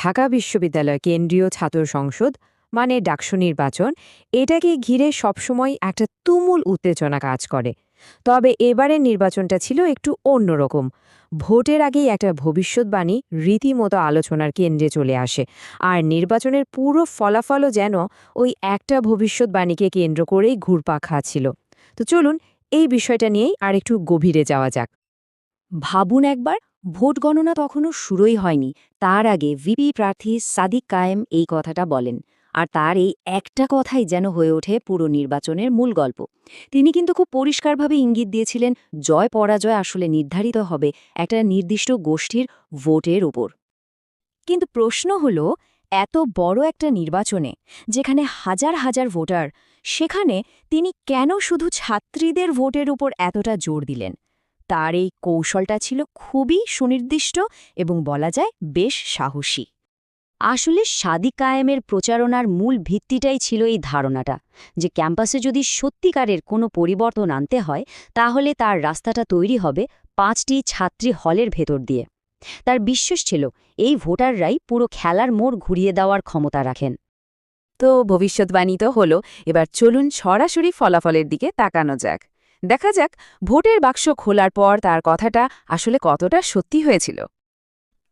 ঢাকা বিশ্ববিদ্যালয় কেন্দ্রীয় ছাত্র সংসদ মানে ডাকসু নির্বাচন, এটাকে ঘিরে সবসময় একটা তুমুল উত্তেজনা কাজ করে। তবে এবারের নির্বাচনটা ছিল একটু অন্যরকম। ভোটের আগেই একটা ভবিষ্যৎবাণী রীতিমতো আলোচনার কেন্দ্রে চলে আসে, আর নির্বাচনের পুরো ফলাফলও যেন ওই একটা ভবিষ্যৎবাণীকে কেন্দ্র করেই ঘুরপাক খাচ্ছিল। তো চলুন এই বিষয়টা নিয়েই আরেকটু গভীরে যাওয়া যাক। ভাবুন একবার, ভোট গণনা তখনও শুরুই হয়নি, তার আগে ভিপি প্রার্থী সাদিক কায়েম এই কথাটা বলেন। আর তার এই একটা কথাই যেন হয়ে ওঠে পুরো নির্বাচনের মূল গল্প। তিনি কিন্তু খুব পরিষ্কারভাবে ইঙ্গিত দিয়েছিলেন জয় পরাজয় আসলে নির্ধারিত হবে একটা নির্দিষ্ট গোষ্ঠীর ভোটের উপর। কিন্তু প্রশ্ন হল, এত বড় একটা নির্বাচনে যেখানে হাজার হাজার ভোটার, সেখানে তিনি কেন শুধু ছাত্রীদের ভোটের উপর এতটা জোর দিলেন? তার এই কৌশলটা ছিল খুবই সুনির্দিষ্ট এবং বলা যায় বেশ সাহসী। আসলে সাদিক কায়েমের প্রচারণার মূল ভিত্তিটাই ছিল এই ধারণাটা যে ক্যাম্পাসে যদি সত্যিকারের কোনো পরিবর্তন আনতে হয়, তাহলে তার রাস্তাটা তৈরি হবে 5টি ছাত্রী হলের ভেতর দিয়ে। তার বিশ্বাস ছিল এই ভোটাররাই পুরো খেলার মোড় ঘুরিয়ে দেওয়ার ক্ষমতা রাখেন। তো ভবিষ্যৎবাণী তো হলো, এবার চলুন সরাসরি ফলাফলের দিকে তাকানো যাক। দেখা যাক ভোটের বাক্স খোলার পর তার কথাটা আসলে কতটা সত্যি হয়েছিল।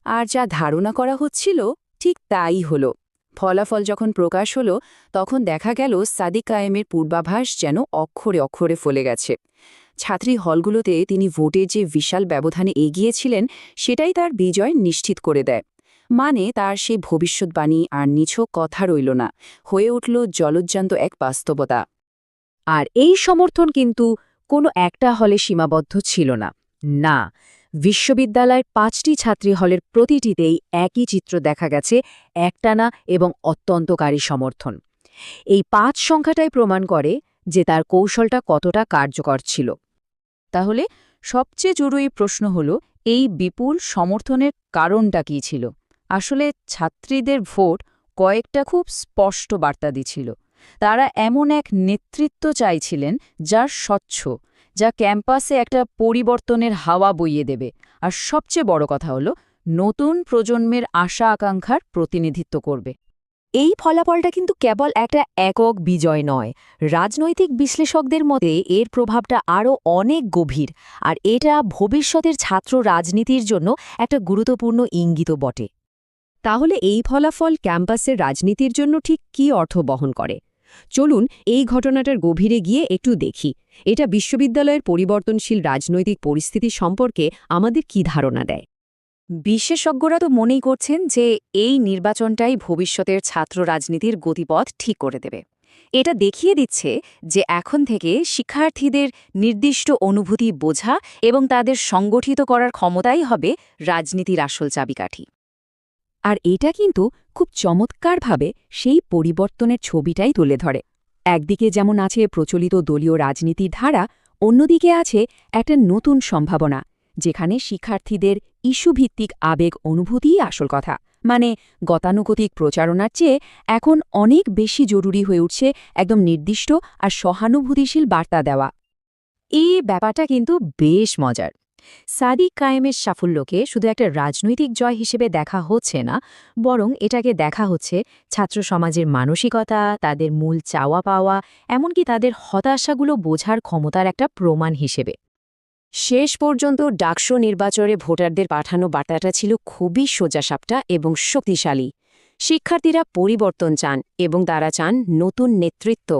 আর যা ধারণা করা হচ্ছিল ঠিক তাই হলো। ফলাফল যখন প্রকাশ হলো, তখন দেখা গেল সাদিক কায়েমের পূর্বাভাস যেন অক্ষরে অক্ষরে ফলে গেছে। ছাত্রী হলগুলোতে তিনি ভোটের যে বিশাল ব্যবধানে এগিয়েছিলেন, সেটাই তার বিজয় নিশ্চিত করে দেয়। মানে তার সেই ভবিষ্যৎবাণী আর নিছক কথা রইল না, হয়ে উঠল জলজ্জান্ত এক বাস্তবতা। আর এই সমর্থন কিন্তু কোনো একটা হলে সীমাবদ্ধ ছিল না। না, বিশ্ববিদ্যালয়ের 5টি ছাত্রী হলের প্রতিটিতেই একই চিত্র দেখা গেছে, একটানা এবং অত্যন্তকারী সমর্থন। এই 5 সংখ্যাটাই প্রমাণ করে যে তার কৌশলটা কতটা কার্যকর ছিল। তাহলে সবচেয়ে জরুরি প্রশ্ন হল, এই বিপুল সমর্থনের কারণটা কী ছিল? আসলে ছাত্রীদের ভোট কয়েকটা খুব স্পষ্ট বার্তা দিছিল। তারা এমন এক নেতৃত্ব চাইছিলেন যার স্বচ্ছ, যা ক্যাম্পাসে একটা পরিবর্তনের হাওয়া বইয়ে দেবে, আর সবচেয়ে বড় কথা হলো নতুন প্রজন্মের আশা আকাঙ্ক্ষার প্রতিনিধিত্ব করবে। এই ফলাফলটা কিন্তু কেবল একটা একক বিজয় নয়। রাজনৈতিক বিশ্লেষকদের মতে এর প্রভাবটা আরও অনেক গভীর, আর এটা ভবিষ্যতের ছাত্র রাজনীতির জন্য একটা গুরুত্বপূর্ণ ইঙ্গিতও বটে। তাহলে এই ফলাফল ক্যাম্পাসের রাজনীতির জন্য ঠিক কী অর্থ বহন করে? চলুন এই ঘটনাটার গভীরে গিয়ে একটু দেখি এটা বিশ্ববিদ্যালয়ের পরিবর্তনশীল রাজনৈতিক পরিস্থিতি সম্পর্কে আমাদের কী ধারণা দেয়। বিশেষজ্ঞরা তো মনেই করছেন যে এই নির্বাচনটাই ভবিষ্যতের ছাত্র রাজনীতির গতিপথ ঠিক করে দেবে। এটা দেখিয়ে দিচ্ছে যে এখন থেকে শিক্ষার্থীদের নির্দিষ্ট অনুভূতি বোঝা এবং তাদের সংগঠিত করার ক্ষমতাই হবে রাজনীতির আসল চাবিকাঠি। আর এটা কিন্তু খুব চমৎকারভাবে সেই পরিবর্তনের ছবিটাই তুলে ধরে। একদিকে যেমন আছে প্রচলিত দলীয় রাজনীতির ধারা, অন্যদিকে আছে একটা নতুন সম্ভাবনা, যেখানে শিক্ষার্থীদের ইস্যুভিত্তিক আবেগ অনুভূতিই আসল কথা। মানে গতানুগতিক প্রচারণার চেয়ে এখন অনেক বেশি জরুরি হয়ে উঠছে একদম নির্দিষ্ট আর সহানুভূতিশীল বার্তা দেওয়া। এই ব্যাপারটা কিন্তু বেশ মজার। সাদিক কায়েমের সাফল্যকে শুধু একটা রাজনৈতিক জয় হিসেবে দেখা হচ্ছে না, বরং এটাকে দেখা হচ্ছে ছাত্র সমাজের মানসিকতা, তাদের মূল চাওয়া পাওয়া, এমনকি তাদের হতাশাগুলো বোঝার ক্ষমতার একটা প্রমাণ হিসেবে। শেষ পর্যন্ত ডাকসু নির্বাচনে ভোটারদের পাঠানো বার্তাটা ছিল খুবই সোজাসাপটা এবং শক্তিশালী। শিক্ষার্থীরা পরিবর্তন চান এবং তারা চান নতুন নেতৃত্ব।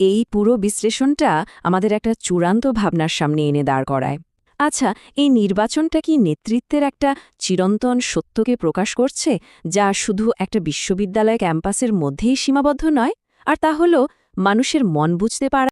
এই পুরো বিশ্লেষণটা আমাদের একটা চূড়ান্ত ভাবনার সামনে এনে দাঁড় করায়। আচ্ছা, এই নির্বাচনটা কি নেতৃত্বের একটা চিরন্তন সত্যকে প্রকাশ করছে, যা শুধু একটা বিশ্ববিদ্যালয় ক্যাম্পাসের মধ্যেই সীমাবদ্ধ নয়? আর তা হলো মানুষের মন বুঝতে পারা।